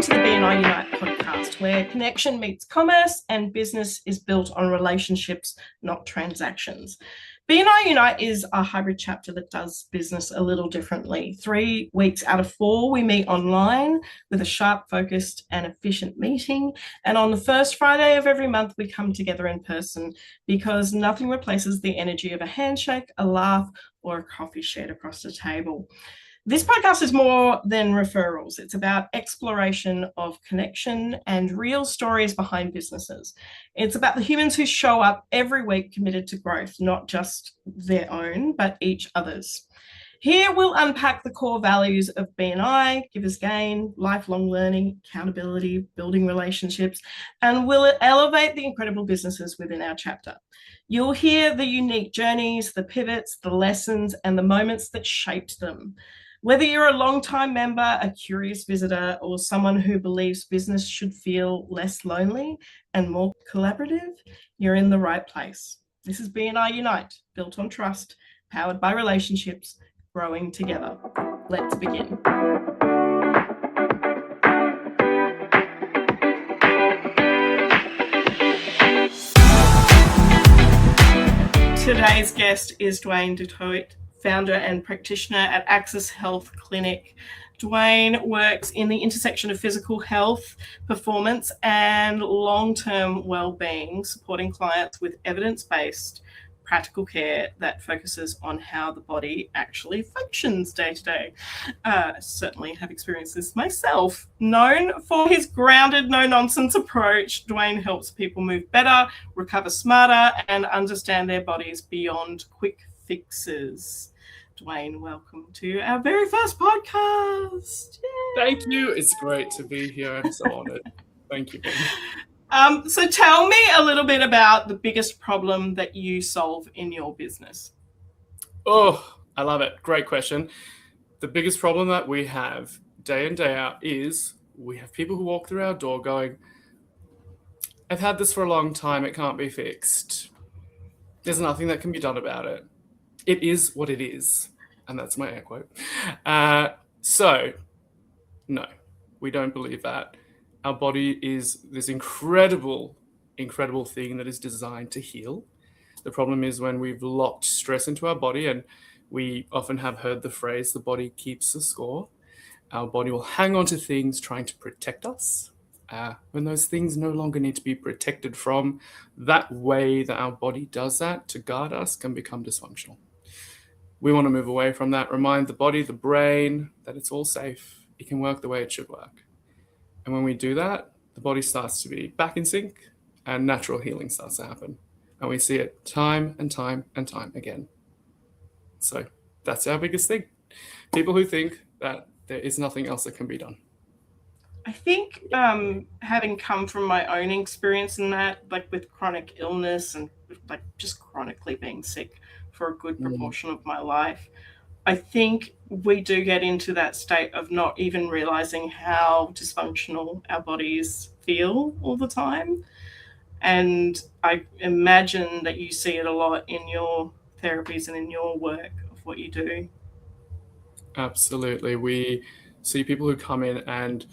Welcome to the BNI Unite podcast, where connection meets commerce and business is built on relationships, not transactions. BNI Unite is a hybrid chapter that does business a little differently. 3 weeks out of 4, we meet online with a sharp, focused and efficient meeting. And on the first Friday of every month, we come together in person because nothing replaces the energy of a handshake, a laugh, or a coffee shared across the table. This podcast is more than referrals. It's about exploration of connection and real stories behind businesses. It's about the humans who show up every week committed to growth, not just their own, but each other's. Here we'll unpack the core values of BNI, givers gain, lifelong learning, accountability, building relationships, and we'll elevate the incredible businesses within our chapter. You'll hear the unique journeys, the pivots, the lessons, and the moments that shaped them. Whether you're a long-time member, a curious visitor, or someone who believes business should feel less lonely and more collaborative, you're in the right place. This is BNI Unite, built on trust, powered by relationships, growing together. Let's begin. Today's guest is Duane Toit, founder and practitioner at Access Health Clinic. Duane works in the intersection of physical health, performance, and long-term well-being, supporting clients with evidence-based practical care that focuses on how the body actually functions day to day. Certainly have experienced this myself. Known for his grounded, no-nonsense approach, Duane helps people move better, recover smarter, and understand their bodies beyond quick fixes. Duane, welcome to our very first podcast. Yay. Thank you. It's great to be here. I'm so honored. Thank you. So tell me a little bit about the biggest problem that you solve in your business. Oh, I love it. Great question. The biggest problem that we have day in, day out is we have people who walk through our door going, I've had this for a long time. It can't be fixed. There's nothing that can be done about it. It is what it is. And that's my air quote. So, no, we don't believe that. Our body is this incredible thing that is designed to heal. The problem is when we've locked stress into our body, and we often have heard the phrase, the body keeps the score. Our body will hang on to things trying to protect us. When those things no longer need to be protected from, that way that our body does that to guard us can become dysfunctional. We want to move away from that, remind the body, the brain, that it's all safe. It can work the way it should work. And when we do that, the body starts to be back in sync and natural healing starts to happen. And we see it time and time and time again. So that's our biggest thing. People who think that there is nothing else that can be done. I think having come from my own experience in that, like with chronic illness and like just chronically being sick for a good proportion of my life, I think we do get into that state of not even realizing how dysfunctional our bodies feel all the time. And I imagine that you see it a lot in your therapies and in your work of what you do. Absolutely. We see people who come in and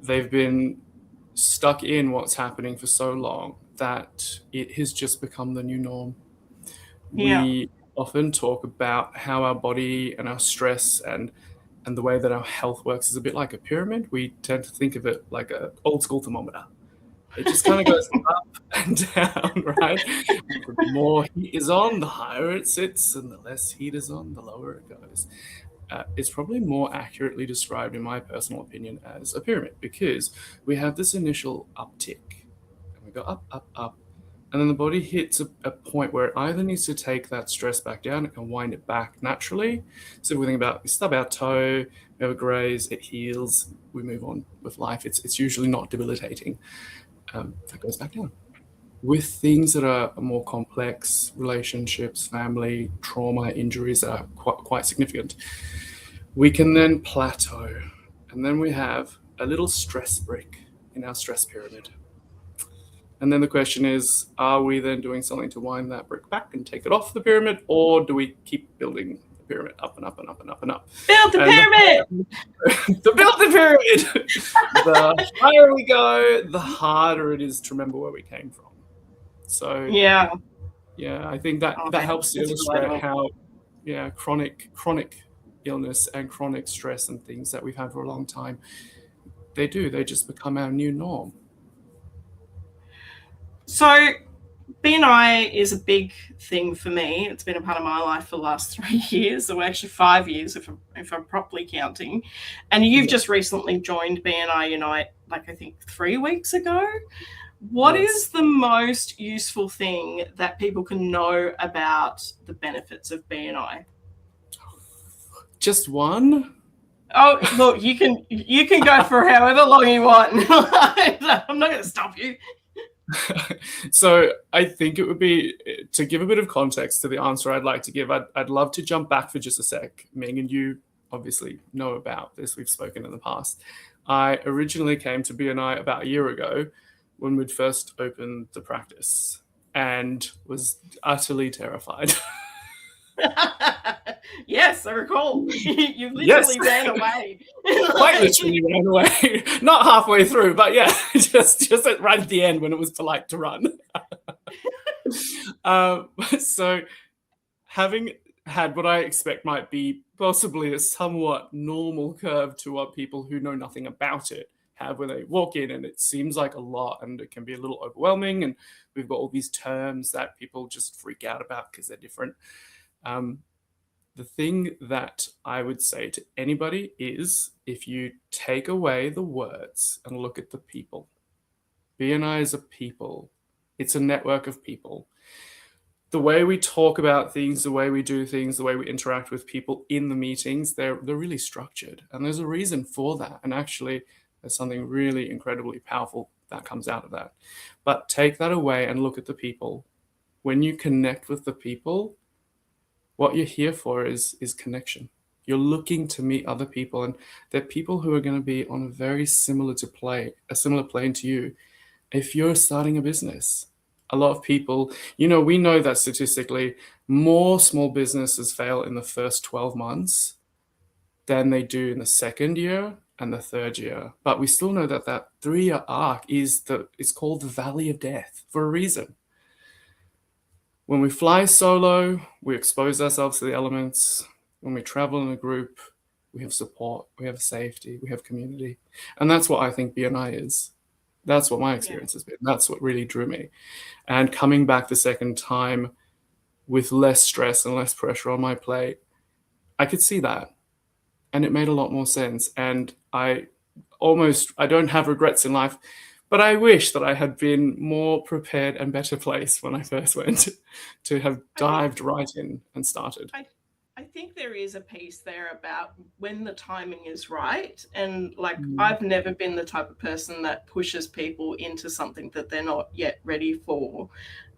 they've been stuck in what's happening for so long that it has just become the new norm. Yeah. We often talk about how our body and our stress and the way that our health works is a bit like a pyramid. We tend to think of it like an old school thermometer. It just kind of goes up and down, right? The more heat is on, the higher it sits, and the less heat is on, the lower it goes. It's probably more accurately described, in my personal opinion, as a pyramid, because we have this initial uptick, and we go up, up, up, and then the body hits a point where it either needs to take that stress back down and wind it back naturally. So if we think about, we stub our toe, we have a graze, it heals, we move on with life. It's usually not debilitating. That goes back down. With things that are more complex, relationships, family, trauma, injuries that are quite significant, we can then plateau. And then we have a little stress brick in our stress pyramid. And then the question is, are we then doing something to wind that brick back and take it off the pyramid, or do we keep building the pyramid, up and up and up and up and up. Build the pyramid! The build the pyramid! The higher we go, the harder it is to remember where we came from. So yeah, I think that helps to illustrate how chronic illness and chronic stress and things that we've had for a long time, they just become our new norm. So BNI is a big thing for me. It's been a part of my life for the last 3 years, or actually 5 years if I'm properly counting. And you've just recently joined BNI Unite, like I think 3 weeks ago. What is the most useful thing that people can know about the benefits of BNI? Just one? Oh, look, you can go for however long you want. I'm not going to stop you. So I think it would be, to give a bit of context to the answer I'd like to give, I'd love to jump back for just a sec. Ming, and you obviously know about this. We've spoken in the past. I originally came to BNI about a year ago when we'd first opened the practice and was utterly terrified. Yes, I recall. You literally ran away. Quite literally ran away. Not halfway through, but yeah, just right at the end when it was polite to run. So having had what I expect might be possibly a somewhat normal curve to what people who know nothing about it have when they walk in, and it seems like a lot and it can be a little overwhelming, and we've got all these terms that people just freak out about because they're different. The thing that I would say to anybody is, if you take away the words and look at the people, BNI is a people. It's a network of people. The way we talk about things, the way we do things, the way we interact with people in the meetings, they're really structured. And there's a reason for that. And actually, there's something really incredibly powerful that comes out of that. But take that away and look at the people. When you connect with the people, what you're here for is connection. You're looking to meet other people, and they're people who are going to be on a similar plane to you. If you're starting a business, a lot of people, we know that statistically more small businesses fail in the first 12 months than they do in the second year and the third year. But we still know that 3-year arc is called the Valley of Death for a reason. When we fly solo, we expose ourselves to the elements. When we travel in a group, we have support, we have safety, we have community. And that's what I think BNI is. That's what my experience has been. That's what really drew me. And coming back the second time with less stress and less pressure on my plate, I could see that. And it made a lot more sense. And I don't have regrets in life, but I wish that I had been more prepared and better placed when I first went to have dived right in and started. I think there is a piece there about when the timing is right. And I've never been the type of person that pushes people into something that they're not yet ready for.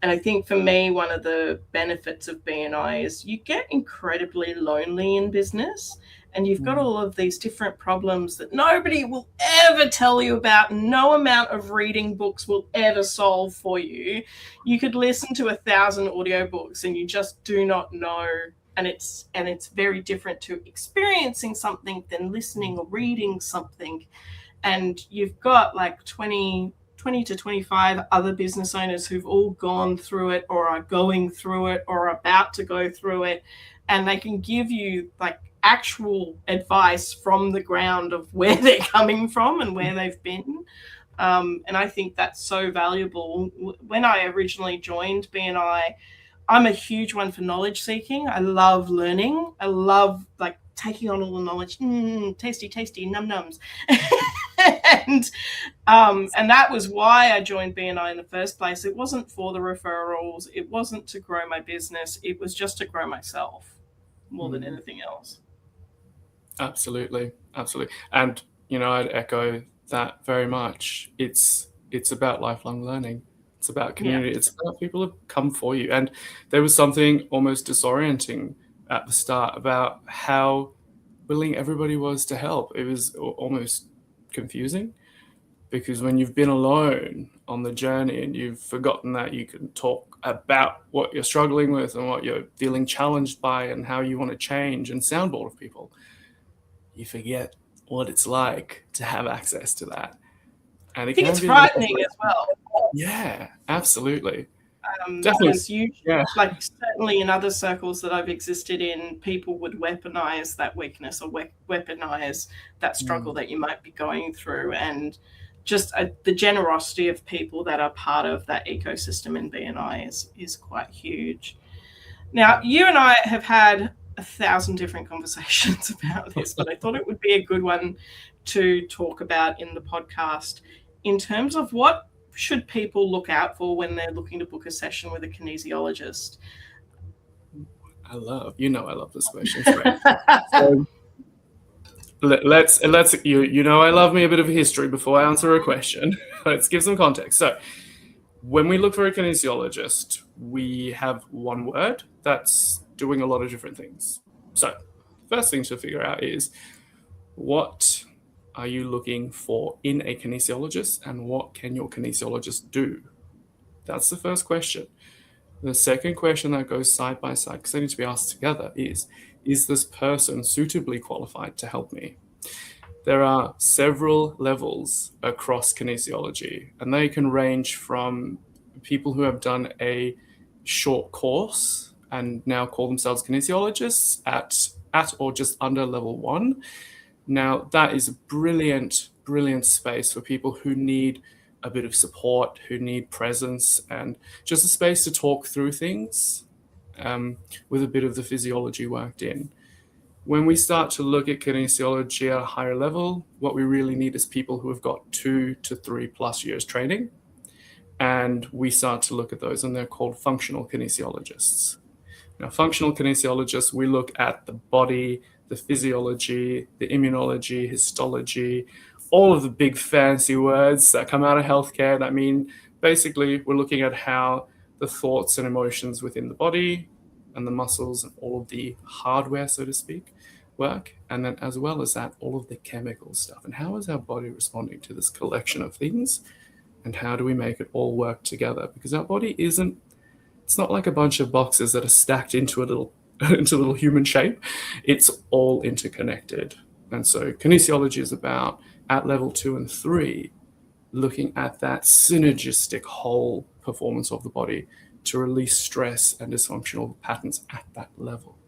And I think for me, one of the benefits of BNI is you get incredibly lonely in business, and you've got all of these different problems that nobody will ever tell you about. No amount of reading books will ever solve for you. You could listen to 1,000 audiobooks and you just do not know. And it's very different to experiencing something than listening or reading something. And you've got 20 to 25 other business owners who've all gone through it or are going through it or are about to go through it. And they can give you actual advice from the ground of where they're coming from and where they've been. And I think that's so valuable. When I originally joined BNI, I'm a huge one for knowledge seeking. I love learning. I love taking on all the knowledge. Tasty, num-nums. And that was why I joined BNI in the first place. It wasn't for the referrals. It wasn't to grow my business. It was just to grow myself more than anything else. Absolutely. And, I'd echo that very much. It's about lifelong learning. It's about community. It's about people who come for you. And there was something almost disorienting at the start about how willing everybody was to help. It was almost confusing, because when you've been alone on the journey and you've forgotten that you can talk about what you're struggling with and what you're feeling challenged by and how you want to change and soundboard with people, you forget what it's like to have access to that. And I think it's frightening as well. Yeah, absolutely. Definitely. Because usually, like certainly in other circles that I've existed in, people would weaponize that weakness or weaponize that struggle that you might be going through. And just the generosity of people that are part of that ecosystem in BNI is quite huge. Now, you and I have had 1,000 different conversations about this, but I thought it would be a good one to talk about in the podcast in terms of what should people look out for when they're looking to book a session with a kinesiologist? I love this question. It's great. So, let's I love me a bit of history before I answer a question. Let's give some context. So when we look for a kinesiologist, we have one word that's doing a lot of different things. So first thing to figure out is, what are you looking for in a kinesiologist, and what can your kinesiologist do? That's the first question. The second question that goes side by side, because they need to be asked together, is this person suitably qualified to help me? There are several levels across kinesiology, and they can range from people who have done a short course and now call themselves kinesiologists at or just under level 1. Now, that is a brilliant, brilliant space for people who need a bit of support, who need presence, and just a space to talk through things with a bit of the physiology worked in. When we start to look at kinesiology at a higher level, what we really need is people who have got 2 to 3+ years training. And we start to look at those, and they're called functional kinesiologists. Now, functional kinesiologists, we look at the body, the physiology, the immunology, histology, all of the big fancy words that come out of healthcare that mean basically we're looking at how the thoughts and emotions within the body and the muscles and all of the hardware, so to speak, work. And then as well as that, all of the chemical stuff. And how is our body responding to this collection of things? And how do we make it all work together? Because our body it's not like a bunch of boxes that are stacked into a little human shape. It's all interconnected. And so kinesiology is about, at level 2 and 3, looking at that synergistic whole performance of the body to release stress and dysfunctional patterns at that level.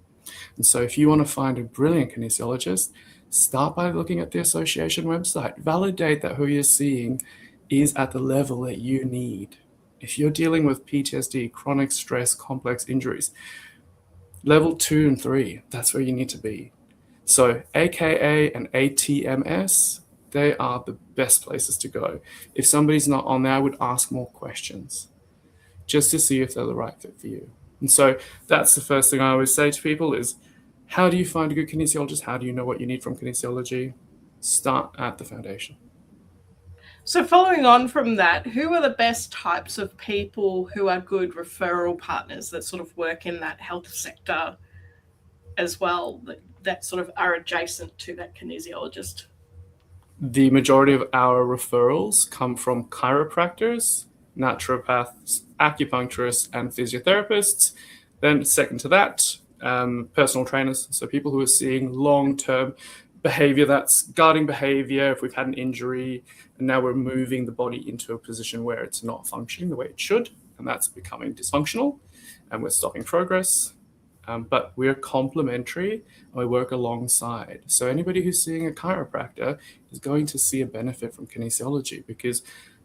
And so if you want to find a brilliant kinesiologist, start by looking at the association website. Validate that who you're seeing is at the level that you need. If you're dealing with PTSD, chronic stress, complex injuries, level 2 and 3, that's where you need to be. So AKA and ATMS, they are the best places to go. If somebody's not on there, I would ask more questions just to see if they're the right fit for you. And so that's the first thing I always say to people is, how do you find a good kinesiologist? How do you know what you need from kinesiology? Start at the foundation. So following on from that, who are the best types of people who are good referral partners that sort of work in that health sector as well, that sort of are adjacent to that kinesiologist? The majority of our referrals come from chiropractors, naturopaths, acupuncturists, and physiotherapists. Then second to that, personal trainers, so people who are seeing long-term behavior, that's guarding behavior if we've had an injury and now we're moving the body into a position where it's not functioning the way it should, and that's becoming dysfunctional and we're stopping progress. But we're complementary and we work alongside. So anybody who's seeing a chiropractor is going to see a benefit from kinesiology because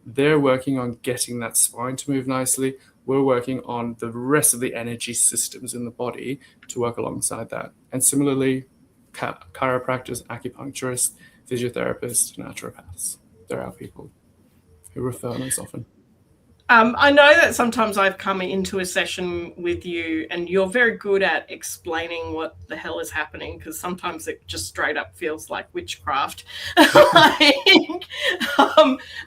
they're working on getting that spine to move nicely. We're working on the rest of the energy systems in the body to work alongside that. And similarly, chiropractors, acupuncturists, physiotherapists, naturopaths, they're our people who refer most often. I know that sometimes I've come into a session with you and you're very good at explaining what the hell is happening, because sometimes it just straight up feels like witchcraft.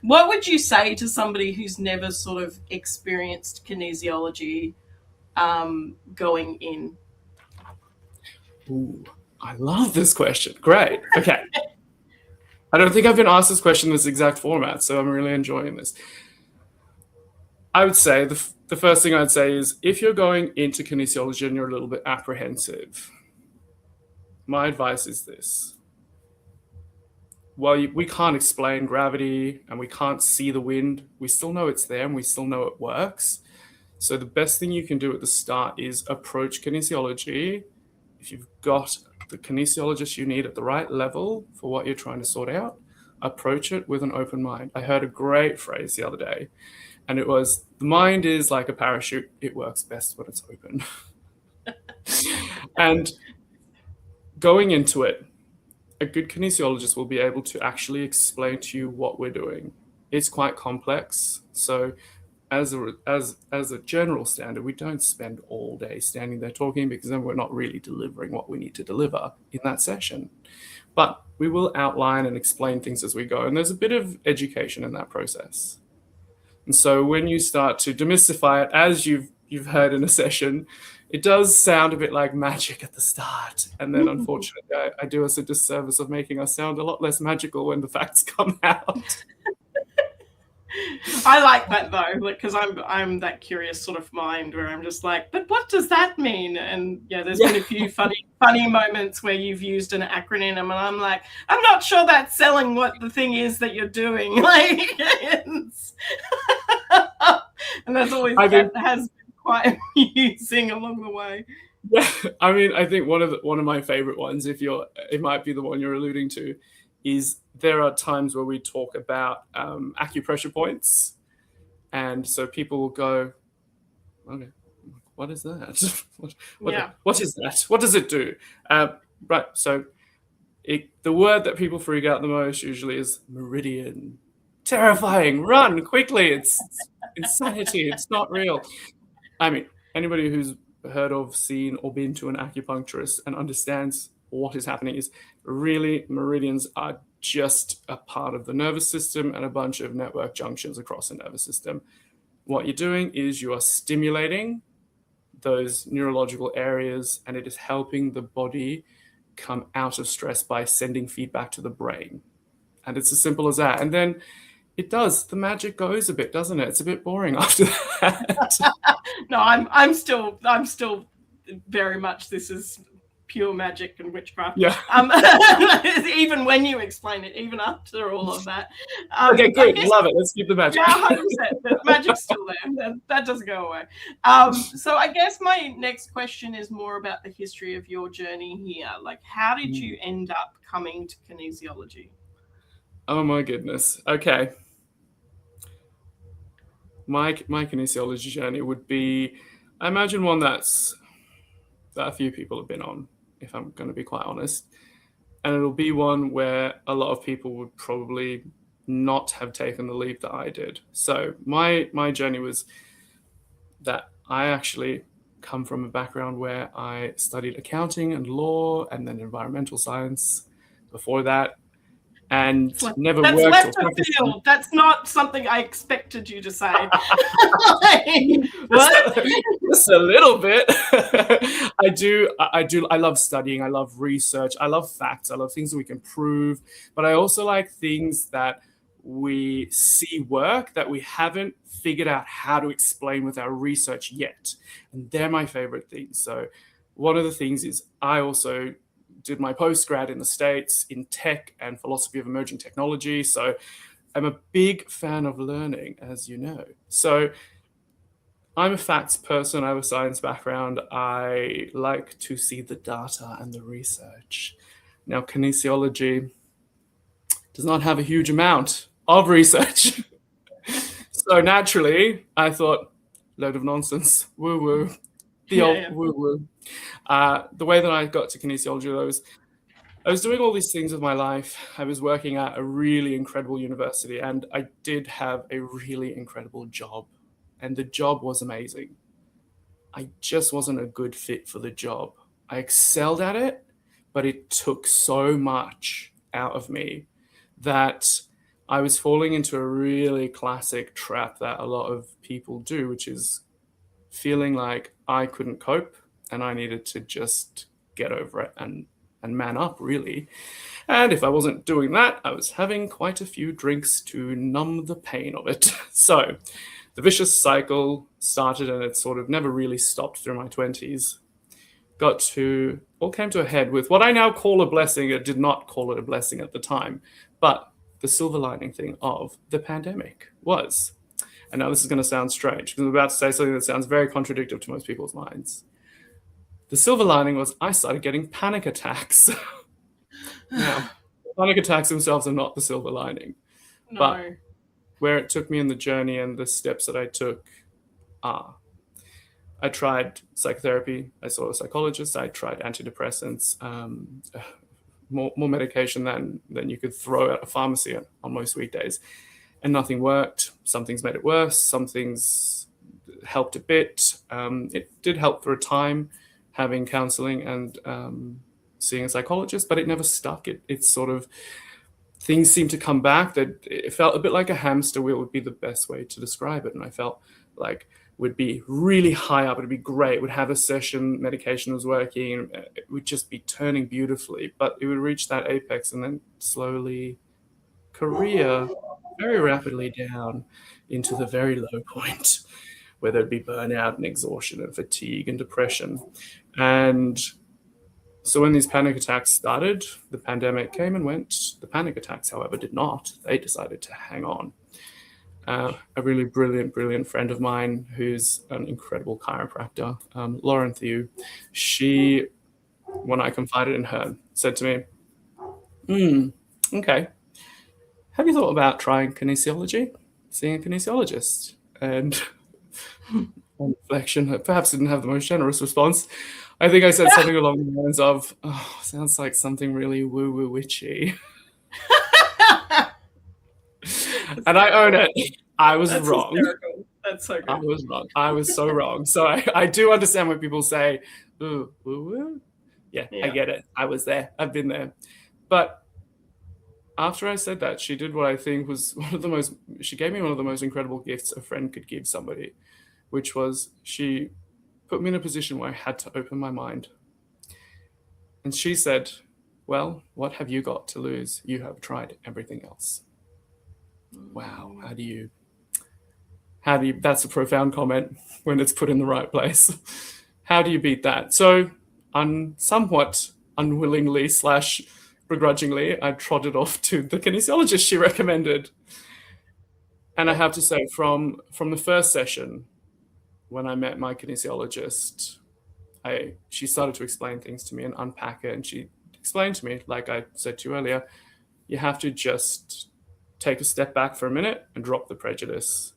What would you say to somebody who's never sort of experienced kinesiology going in? Ooh, I love this question. Great. Okay. I don't think I've been asked this question in this exact format, so I'm really enjoying this. I would say the first thing I'd say is if you're going into kinesiology and you're a little bit apprehensive, my advice is this. Well, we can't explain gravity and we can't see the wind. We still know it's there and we still know it works. So the best thing you can do at the start is approach kinesiology. If you've got the kinesiologist you need at the right level for what you're trying to sort out, approach it with an open mind. I heard a great phrase the other day, and it was, the mind is like a parachute. It works best when it's open. And going into it, a good kinesiologist will be able to actually explain to you what we're doing. It's quite complex. So as a general standard, we don't spend all day standing there talking, because then we're not really delivering what we need to deliver in that session. But we will outline and explain things as we go. And there's a bit of education in that process. And so when you start to demystify it, as you've heard in a session, it does sound a bit like magic at the start. And then unfortunately, I do us a disservice of making us sound a lot less magical when the facts come out. I like that though, because I'm that curious sort of mind where I'm just like, but what does that mean? And yeah, there's been a few funny moments where you've used an acronym and I'm like, I'm not sure that's selling what the thing is that you're doing. Like, and that's always that has been quite amusing along the way. Yeah, I mean, I think one of my favorite ones, it might be the one you're alluding to, is there are times where we talk about acupressure points. And so people will go, okay, what is that? What is that? What does it do? Right, so the word that people freak out the most usually is meridian. Terrifying, run quickly, it's insanity, it's not real. I mean, anybody who's heard of, seen, or been to an acupuncturist and understands what is happening is really meridians are just a part of the nervous system and a bunch of network junctions across the nervous system. What you're doing is you are stimulating those neurological areas, and it is helping the body come out of stress by sending feedback to the brain. And it's as simple as that. And then the magic goes a bit, doesn't it? It's a bit boring after that. No, I'm still very much, this is pure magic and witchcraft. Yeah. Even when you explain it, even after all of that. Okay, good. Love it. Let's keep the magic. Yeah, 100%. The magic's still there. That doesn't go away. So I guess my next question is more about the history of your journey here. Like, how did you end up coming to kinesiology? Oh my goodness. Okay. My kinesiology journey would be, I imagine, one that a few people have been on, if I'm going to be quite honest. And it'll be one where a lot of people would probably not have taken the leap that I did. So my journey was that I actually come from a background where I studied accounting and law and then environmental science before that, and never worked. That's left of field. That's not something I expected you to say. What? Just a little bit. I love studying. I love research. I love facts. I love things that we can prove. But I also like things that we see work that we haven't figured out how to explain with our research yet. And they're my favorite things. So one of the things is I also did my postgrad in the States in tech and philosophy of emerging technology. So I'm a big fan of learning, as you know. So I'm a facts person. I have a science background. I like to see the data and the research. Now, kinesiology does not have a huge amount of research. So naturally, I thought, load of nonsense, woo-woo. Old woo-woo. The way that I got to kinesiology, I was doing all these things with my life. I was working at a really incredible university, and I did have a really incredible job. And the job was amazing. I just wasn't a good fit for the job. I excelled at it, but it took so much out of me that I was falling into a really classic trap that a lot of people do, which is feeling like I couldn't cope and I needed to just get over it and man up, really. And if I wasn't doing that, I was having quite a few drinks to numb the pain of it. So the vicious cycle started, and it sort of never really stopped through my 20s. All came to a head with what I now call a blessing. I did not call it a blessing at the time, but the silver lining thing of the pandemic was, and now this is going to sound strange because I'm about to say something that sounds very contradictory to most people's minds. The silver lining was I started getting panic attacks. Now, panic attacks themselves are not the silver lining, but No. where it took me in the journey and the steps that I took are I tried psychotherapy. I saw a psychologist. I tried antidepressants, more medication than you could throw at a pharmacy on most weekdays, and nothing worked. Some things made it worse. Some things helped a bit. It did help for a time, having counselling and seeing a psychologist, but it never stuck. It sort of things seemed to come back. That it felt a bit like a hamster wheel would be the best way to describe it, and I felt like would be really high up. It'd be great. Would have a session, medication was working, it would just be turning beautifully, but it would reach that apex and then slowly career very rapidly down into the very low point where there'd be burnout and exhaustion and fatigue and depression. And so when these panic attacks started, the pandemic came and went. The panic attacks, however, did not. They decided to hang on. A really brilliant friend of mine who's an incredible chiropractor, Lauren Thew, she, when I confided in her, said to me, okay, have you thought about trying kinesiology, seeing a kinesiologist? And on reflection, I perhaps didn't have the most generous response. I think I said something along the lines of, oh, sounds like something really woo-woo witchy. And I own it. I was wrong. Hysterical. That's so good. I was wrong. I was so wrong. So I do understand when people say, ooh, woo-woo. Yeah, I get it. I was there. I've been there. But after I said that, she did what I think was she gave me one of the most incredible gifts a friend could give somebody, which was she put me in a position where I had to open my mind. And she said, well, what have you got to lose? You have tried everything else. Wow. How do you, that's a profound comment when it's put in the right place. How do you beat that? So somewhat unwillingly / begrudgingly, I trotted off to the kinesiologist she recommended. And I have to say, from the first session, when I met my kinesiologist, she started to explain things to me and unpack it. And she explained to me, like I said to you earlier, you have to just take a step back for a minute and drop the prejudice.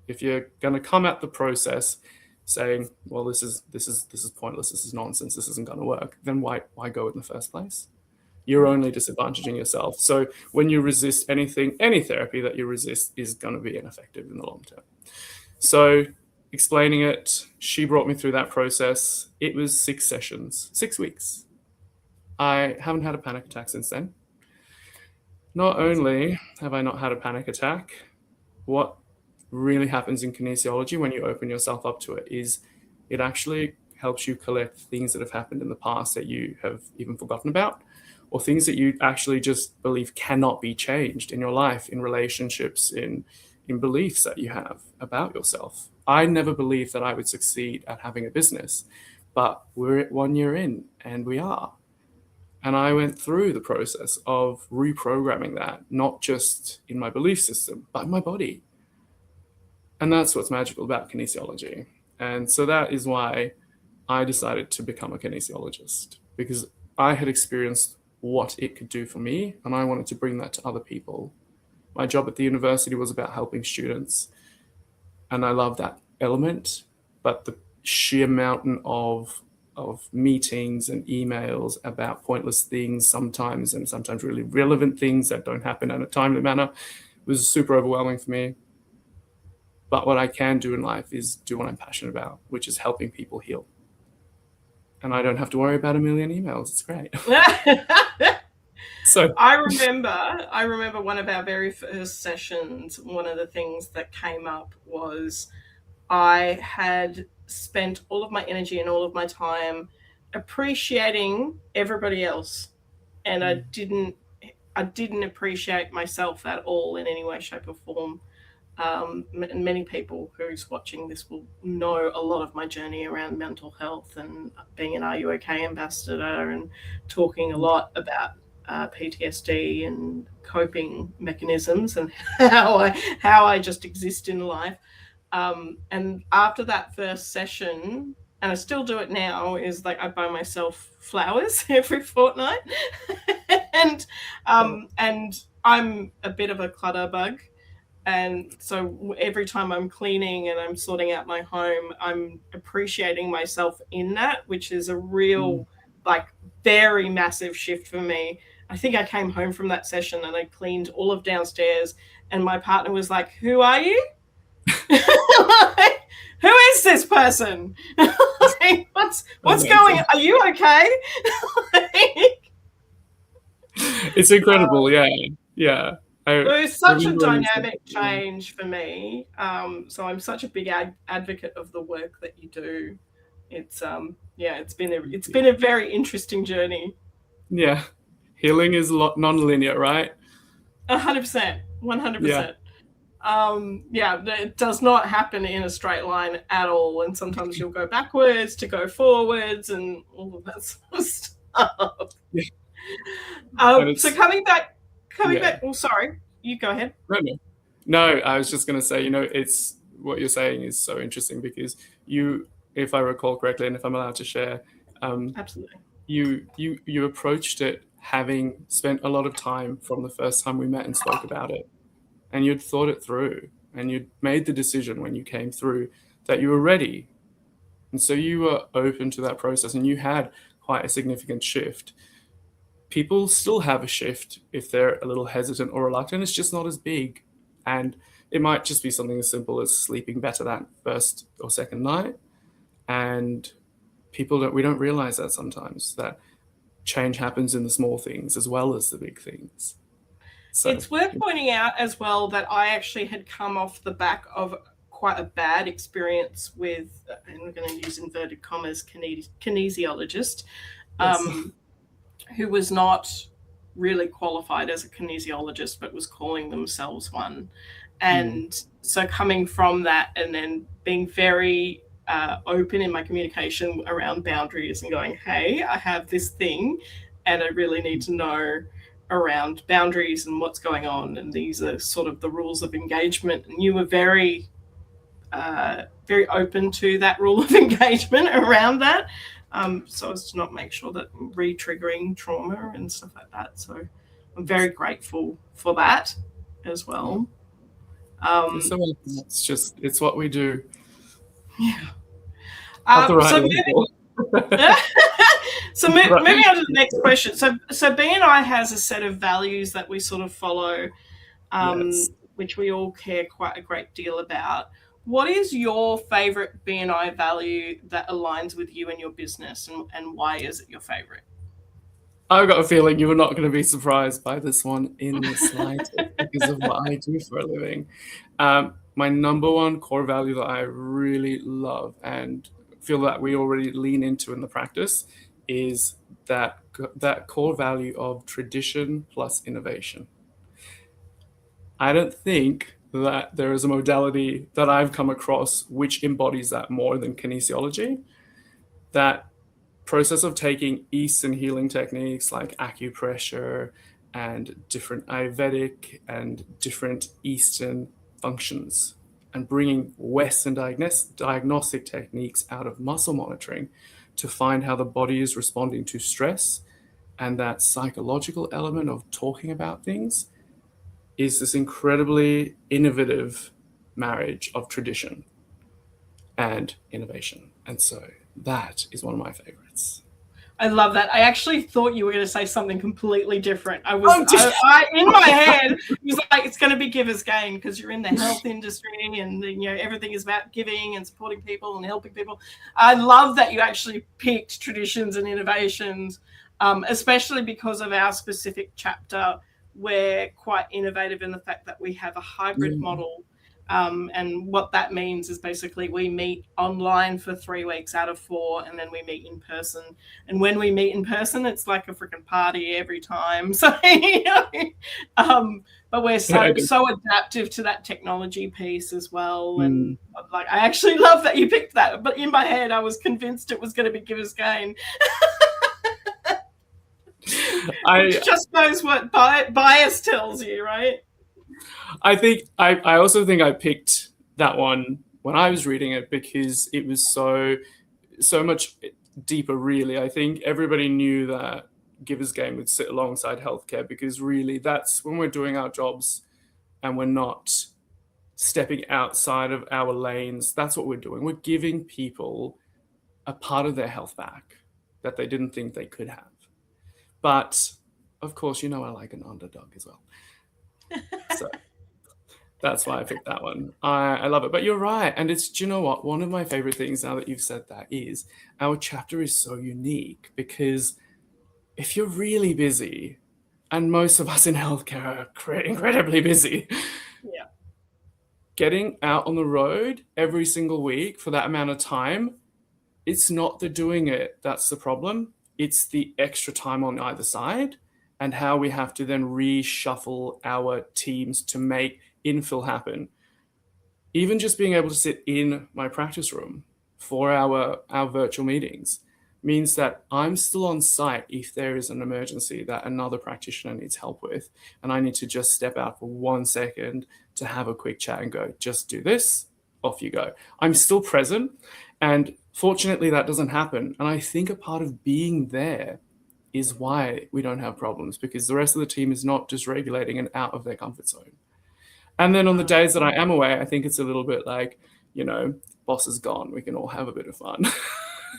If you're going to come at the process saying, well, this is pointless, this is nonsense, this isn't going to work, then why go in the first place? You're only disadvantaging yourself. So when you resist anything, any therapy that you resist is going to be ineffective in the long term. So explaining it, she brought me through that process. It was 6 sessions, 6 weeks. I haven't had a panic attack since then. Not only have I not had a panic attack, what really happens in kinesiology when you open yourself up to it is it actually helps you collect things that have happened in the past that you have even forgotten about, or things that you actually just believe cannot be changed in your life, in relationships, in beliefs that you have about yourself. I never believed that I would succeed at having a business, but we're at 1 year in and we are. And I went through the process of reprogramming that, not just in my belief system, but in my body. And that's what's magical about kinesiology. And so that is why I decided to become a kinesiologist, because I had experienced what it could do for me, and I wanted to bring that to other people. My job at the university was about helping students, and I love that element, but the sheer mountain of meetings and emails about pointless things sometimes, and sometimes really relevant things that don't happen in a timely manner, was super overwhelming for me. But what I can do in life is do what I'm passionate about, which is helping people heal. And I don't have to worry about a million emails. It's great. So I remember one of our very first sessions, one of the things that came up was I had spent all of my energy and all of my time appreciating everybody else, and I didn't appreciate myself at all in any way, shape, or form. Many people who's watching this will know a lot of my journey around mental health and being an Are You OK ambassador and talking a lot about PTSD and coping mechanisms and how I just exist in life. And after that first session, and I still do it now, is like I buy myself flowers every fortnight, and I'm a bit of a clutter bug. And so every time I'm cleaning and I'm sorting out my home, I'm appreciating myself in that, which is a real, like, very massive shift for me. I think I came home from that session and I cleaned all of downstairs, and my partner was like, "Who are you?" Like, who is this person? Like, what's going on? Are you okay? Like, it's incredible. Yeah. It was such a dynamic change for me. So I'm such a big advocate of the work that you do. It's been a very interesting journey. Yeah, healing is non-linear, right? 100%, 100%. It does not happen in a straight line at all, and sometimes you'll go backwards to go forwards and all of that sort of stuff. Yeah. So coming back. Oh, sorry, you go ahead. No, I was just going to say, it's what you're saying is so interesting because you, if I recall correctly, and if I'm allowed to share, absolutely, you approached it having spent a lot of time from the first time we met and spoke about it, and you'd thought it through, and you'd made the decision when you came through that you were ready, and so you were open to that process, and you had quite a significant shift. People still have a shift if they're a little hesitant or reluctant. It's just not as big. And it might just be something as simple as sleeping better that first or second night. And we don't realize that sometimes, that change happens in the small things as well as the big things. So it's worth pointing out as well that I actually had come off the back of quite a bad experience with, and we're going to use inverted commas, kinesiologist. Yes. Who was not really qualified as a kinesiologist, but was calling themselves one. And so coming from that and then being very open in my communication around boundaries and going, hey, I have this thing and I really need to know around boundaries and what's going on. And these are sort of the rules of engagement. And you were very, very open to that rule of engagement around that. So as to not make sure that re-triggering trauma and stuff like that. So I'm very grateful for that as well. It's what we do. Yeah. So moving on to the next question. So BNI has a set of values that we sort of follow, which we all care quite a great deal about. What is your favorite BNI value that aligns with you and your business, and why is it your favorite? I've got a feeling you were not going to be surprised by this one in the slightest because of what I do for a living. My number one core value that I really love and feel that we already lean into in the practice is that core value of tradition plus innovation. I don't think that there is a modality that I've come across which embodies that more than kinesiology. That process of taking Eastern healing techniques like acupressure and different Ayurvedic and different Eastern functions and bringing Western diagnostic techniques out of muscle monitoring to find how the body is responding to stress, and that psychological element of talking about things is this incredibly innovative marriage of tradition and innovation. And so that is one of my favorites. I love that. I actually thought you were going to say something completely different. In my head, it was like, it's going to be giver's gain because you're in the health industry and everything is about giving and supporting people and helping people. I love that you actually picked traditions and innovations, especially because of our specific chapter. We're quite innovative in the fact that we have a hybrid model And what that means is basically we meet online for 3 weeks out of 4, and then we meet in person. And when we meet in person, it's like a freaking party every time. So, but we're so adaptive to that technology piece as well. And like, I actually love that you picked that. But in my head, I was convinced it was going to be Givers Gain. Which just knows what bias tells you, right? I also think I picked that one when I was reading it because it was so much deeper, really. I think everybody knew that Givers Gain would sit alongside healthcare because really that's when we're doing our jobs and we're not stepping outside of our lanes. That's what we're doing. We're giving people a part of their health back that they didn't think they could have. But of course, I like an underdog as well. So that's why I picked that one. I love it. But you're right. And it's, do you know what? One of my favorite things now that you've said that is our chapter is so unique because if you're really busy, and most of us in healthcare are incredibly busy, getting out on the road every single week for that amount of time, it's not the doing it that's the problem. It's the extra time on either side and how we have to then reshuffle our teams to make infill happen. Even just being able to sit in my practice room for our virtual meetings means that I'm still on site if there is an emergency that another practitioner needs help with, and I need to just step out for 1 second to have a quick chat and go, just do this, off you go. I'm still present, and fortunately that doesn't happen. And I think a part of being there is why we don't have problems, because the rest of the team is not dysregulating and out of their comfort zone. And then on the days that I am away, I think it's a little bit like, boss is gone. We can all have a bit of fun.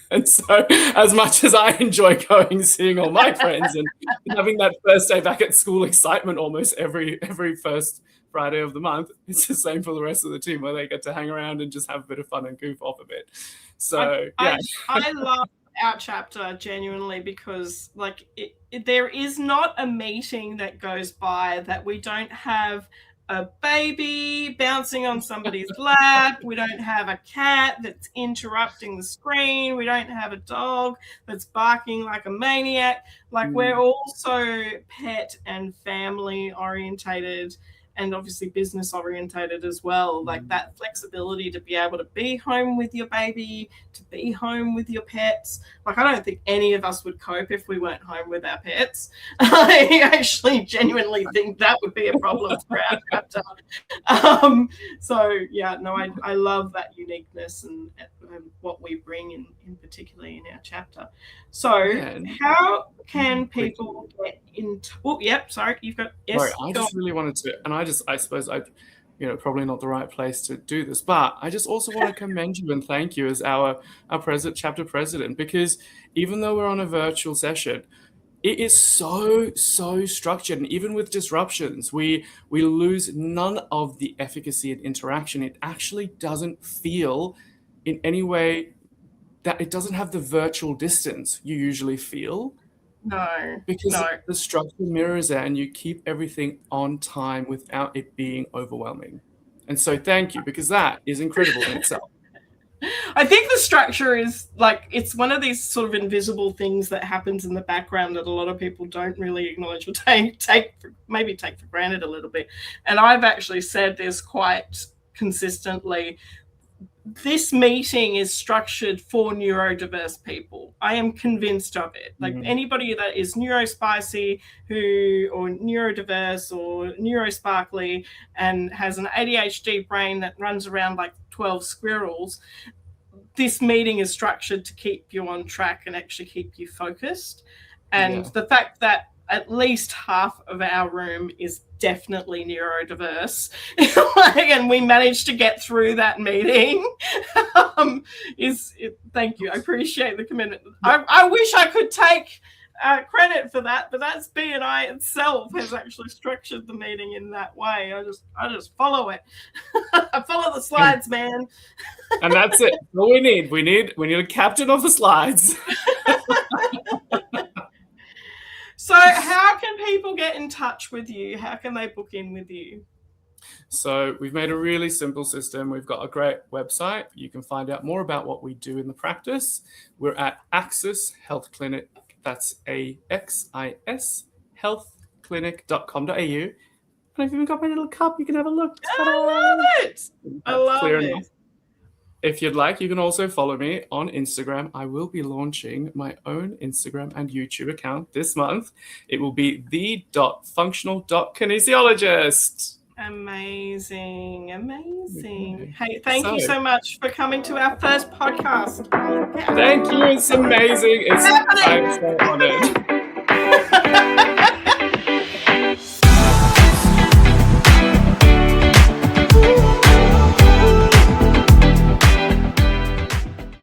And so as much as I enjoy going, seeing all my friends and having that first day back at school excitement almost every first Friday of the month, it's the same for the rest of the team where they get to hang around and just have a bit of fun and goof off a bit. So, yeah. I love our chapter genuinely because there is not a meeting that goes by that we don't have a baby bouncing on somebody's lap. We don't have a cat that's interrupting the screen. We don't have a dog that's barking like a maniac. We're also pet and family orientated and obviously business orientated as well. That flexibility to be able to be home with your baby, to be home with your pets. I don't think any of us would cope if we weren't home with our pets. I actually genuinely think that would be a problem for our chapter. I love that uniqueness and what we bring in particularly in our chapter. So how can people get into... Oh, yep, sorry, you've got... Yes, sorry, I just really wanted to... And I suppose I probably not the right place to do this, but I just also want to commend you and thank you as our chapter president, because even though we're on a virtual session, it is so structured, and even with disruptions, we lose none of the efficacy and interaction. It actually doesn't feel in any way that it doesn't have the virtual distance you usually feel. No. Because the structure mirrors it and you keep everything on time without it being overwhelming. And so thank you, because that is incredible in itself. I think the structure is it's one of these sort of invisible things that happens in the background that a lot of people don't really acknowledge or take for granted a little bit. And I've actually said this quite consistently. This meeting is structured for neurodiverse people. I am convinced of it. Anybody that is neurospicy or neurodiverse or neurosparkly and has an ADHD brain that runs around like 12 squirrels, this meeting is structured to keep you on track and actually keep you focused. And the fact that at least half of our room is definitely neurodiverse, and we managed to get through that meeting. Thank you. I appreciate the commitment. I wish I could take credit for that, but that's BNI itself has actually structured the meeting in that way. I just follow it. I follow the slides, man. And that's it. All we need. We need a captain of the slides. So how can people get in touch with you? How can they book in with you? So we've made a really simple system. We've got a great website. You can find out more about what we do in the practice. We're at Axis Health Clinic. That's AXIS healthclinic.com.au. And I've even got my little cup. You can have a look. I love it. I love it. Enough. If you'd like, you can also follow me on Instagram. I will be launching my own Instagram and YouTube account this month. It will be the.functional.kinesiologist. Amazing. Hey, thank you so much for coming to our first podcast. Thank you. It's amazing. I'm so honored.